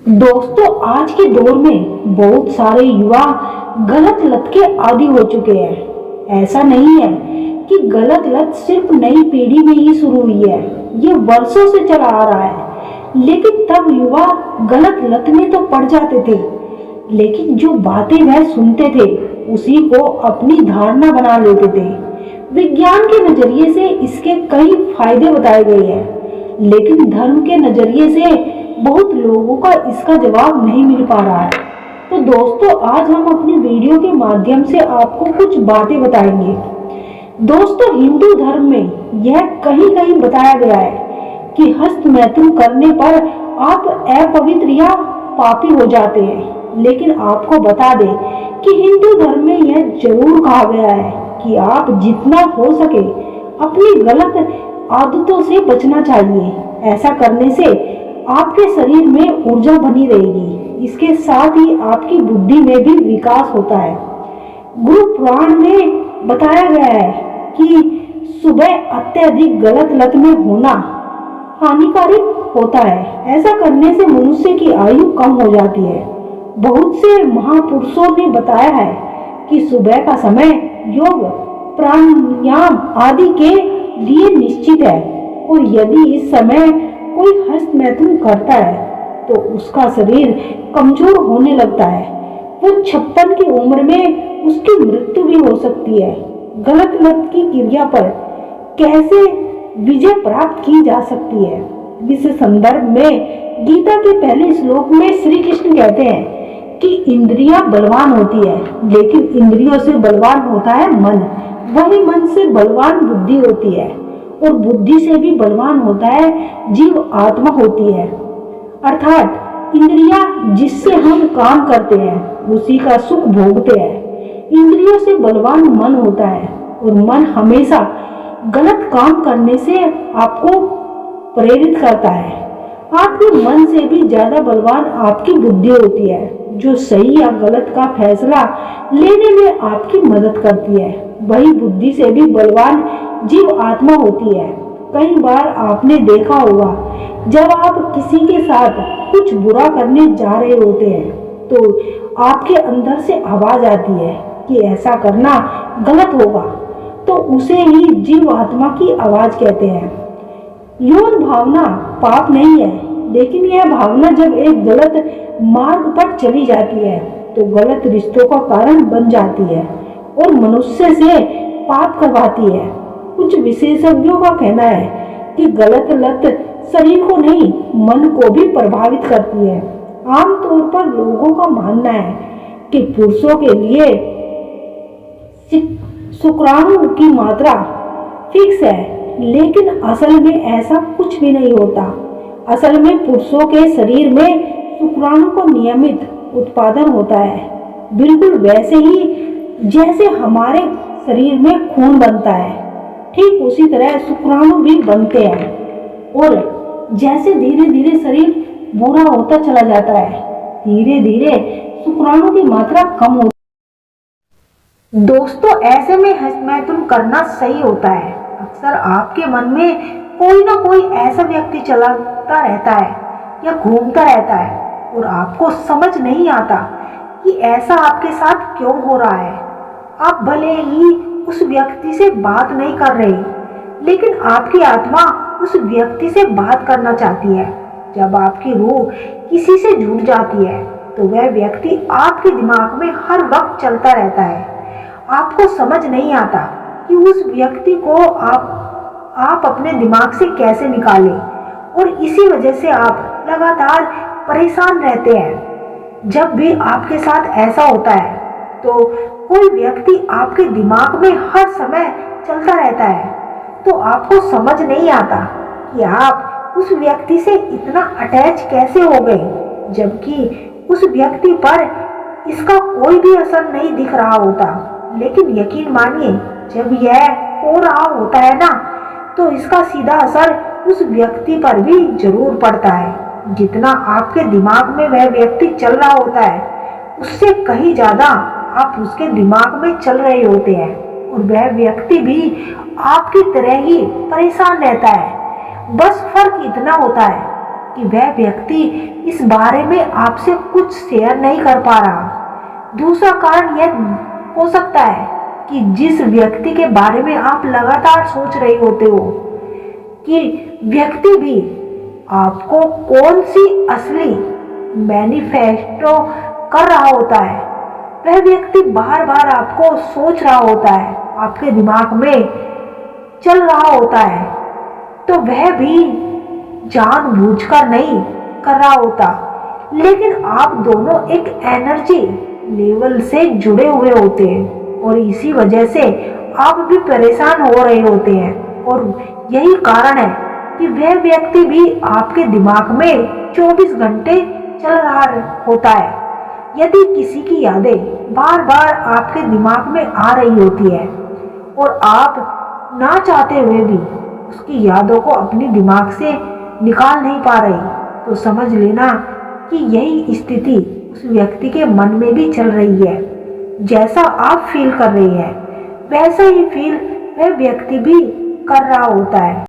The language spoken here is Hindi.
दोस्तों, आज के दौर में बहुत सारे युवा गलत लत के आदी हो चुके हैं। ऐसा नहीं है कि गलत लत सिर्फ नई पीढ़ी में ही शुरू हुई है, ये वर्षों से चला आ रहा है। लेकिन तब युवा गलत लत में तो पड़ जाते थे, लेकिन जो बातें वह सुनते थे उसी को अपनी धारणा बना लेते थे। विज्ञान के नजरिए से इसके कई फायदे बताए गए हैं, लेकिन धर्म के नजरिए से बहुत लोगों का इसका जवाब नहीं मिल पा रहा है। तो दोस्तों, आज हम अपनी वीडियो के माध्यम से आपको कुछ बातें बताएंगे। दोस्तों, हिंदू धर्म में यह कहीं कहीं बताया गया है कि हस्त मैथुन करने पर आप अपवित्र या पापी हो जाते हैं। लेकिन आपको बता दें कि हिंदू धर्म में यह जरूर कहा गया है कि आप जितना हो सके अपनी गलत आदतों से बचना चाहिए। ऐसा करने से आपके शरीर में ऊर्जा बनी रहेगी, इसके साथ ही आपकी बुद्धि में भी विकास होता है। गुरु पुराण में बताया गया है कि सुबह अत्यधिक गलत लत में होना हानिकारक होता है। ऐसा करने से मनुष्य की आयु कम हो जाती है। बहुत से महापुरुषों ने बताया है कि सुबह का समय योग, प्राणायाम आदि के लिए निश्चित है, और यदि इस समय कोई हस्त मैथुन करता है तो उसका शरीर कमजोर होने लगता है। वो 56 की उम्र में उसकी मृत्यु भी हो सकती है। गलत लत की क्रिया पर कैसे विजय प्राप्त की जा सकती है, इस संदर्भ में गीता के पहले श्लोक में श्री कृष्ण कहते हैं कि इंद्रियां बलवान होती है, लेकिन इंद्रियों से बलवान होता है मन। वही मन से बलवान बुद्धि होती है, और बुद्धि से भी बलवान होता है जीव आत्मा होती है। अर्थात इंद्रियां जिससे हम काम करते हैं उसी का सुख भोगते हैं। इंद्रियों से बलवान मन होता है, और मन हमेशा गलत काम करने से आपको प्रेरित करता है। आपके मन से भी ज्यादा बलवान आपकी बुद्धि होती है, जो सही या गलत का फैसला लेने में आपकी मदद करती है। वही बुद्धि से भी बलवान जीव आत्मा होती है। कई बार आपने देखा होगा, जब आप किसी के साथ कुछ बुरा करने जा रहे होते हैं तो आपके अंदर से आवाज आती है कि ऐसा करना गलत होगा, तो उसे ही जीव आत्मा की आवाज कहते हैं। यौन भावना पाप नहीं है, लेकिन यह भावना जब एक गलत मार्ग पर चली जाती है तो गलत रिश्तों का कारण बन जाती है और मनुष्य से पाप करवाती है। कुछ विशेषज्ञों का कहना है कि गलत लत शरीर को नहीं, मन को भी प्रभावित करती है। आमतौर पर लोगों का मानना है कि पुरुषों के लिए शुक्राणु की मात्रा फिक्स है, लेकिन असल में ऐसा कुछ भी नहीं होता। असल में पुरुषों के शरीर में शुक्राणु का नियमित उत्पादन होता है, बिल्कुल वैसे ही जैसे हमारे शरीर में खून बनता है, ठीक उसी तरह शुक्राणु भी बनते हैं। और जैसे धीरे धीरे शरीर बुरा होता चला जाता है, धीरे धीरे शुक्राणु की मात्रा कम होती है। दोस्तों, ऐसे में हस्त मैथुन करना सही होता है। अक्सर आपके मन में कोई ना कोई ऐसा व्यक्ति चलता रहता है या घूमता रहता है, और आपको समझ नहीं आता कि ऐसा आपके साथ क्यों हो रहा है। आप भले ही उस व्यक्ति से बात नहीं कर रहे, लेकिन आपकी आत्मा उस व्यक्ति से बात करना चाहती है। जब आपकी रूह किसी से जुड़ जाती है तो वह व्यक्ति आपके दिमाग में हर वक्त चलता रहता है। आपको समझ नहीं आता कि उस व्यक्ति को आप अपने दिमाग से कैसे निकालें, और इसी वजह से आप लगातार परेशान रहते हैं। जब भी आपके साथ ऐसा होता है तो कोई व्यक्ति आपके दिमाग में हर समय चलता रहता है, तो आपको समझ नहीं आता कि आप उस व्यक्ति से इतना अटैच कैसे हो गए, जबकि उस व्यक्ति पर इसका कोई भी असर नहीं दिख रहा होता। लेकिन यकीन मानिए, जब यह हो रहा होता है ना, तो इसका सीधा असर उस व्यक्ति पर भी जरूर पड़ता है। जितना आपके दिमाग में वह व्यक्ति चल रहा होता है, उससे कहीं ज्यादा आप उसके दिमाग में चल रहे होते हैं, और वह व्यक्ति भी आपकी तरह ही परेशान रहता है। बस फर्क इतना होता है कि वह व्यक्ति इस बारे में आपसे कुछ शेयर नहीं कर पा रहा। दूसरा कारण यह हो सकता है कि जिस व्यक्ति के बारे में आप लगातार सोच रहे होते हो कि व्यक्ति भी आपको कौन सी असली मैनिफेस्टो कर रहा होता है, वह व्यक्ति बार बार आपको सोच रहा होता है, आपके दिमाग में चल रहा होता है, तो वह भी जानबूझकर नहीं कर रहा होता, लेकिन आप दोनों एक एनर्जी लेवल से जुड़े हुए होते हैं और इसी वजह से आप भी परेशान हो रहे होते हैं। और यही कारण है कि वह व्यक्ति भी आपके दिमाग में 24 घंटे चल रहा होता है। यदि किसी की यादें बार बार आपके दिमाग में आ रही होती है और आप ना चाहते हुए भी उसकी यादों को अपने दिमाग से निकाल नहीं पा रही, तो समझ लेना कि यही स्थिति उस व्यक्ति के मन में भी चल रही है। जैसा आप फील कर रही हैं वैसा ही फील वह व्यक्ति भी कर रहा होता है।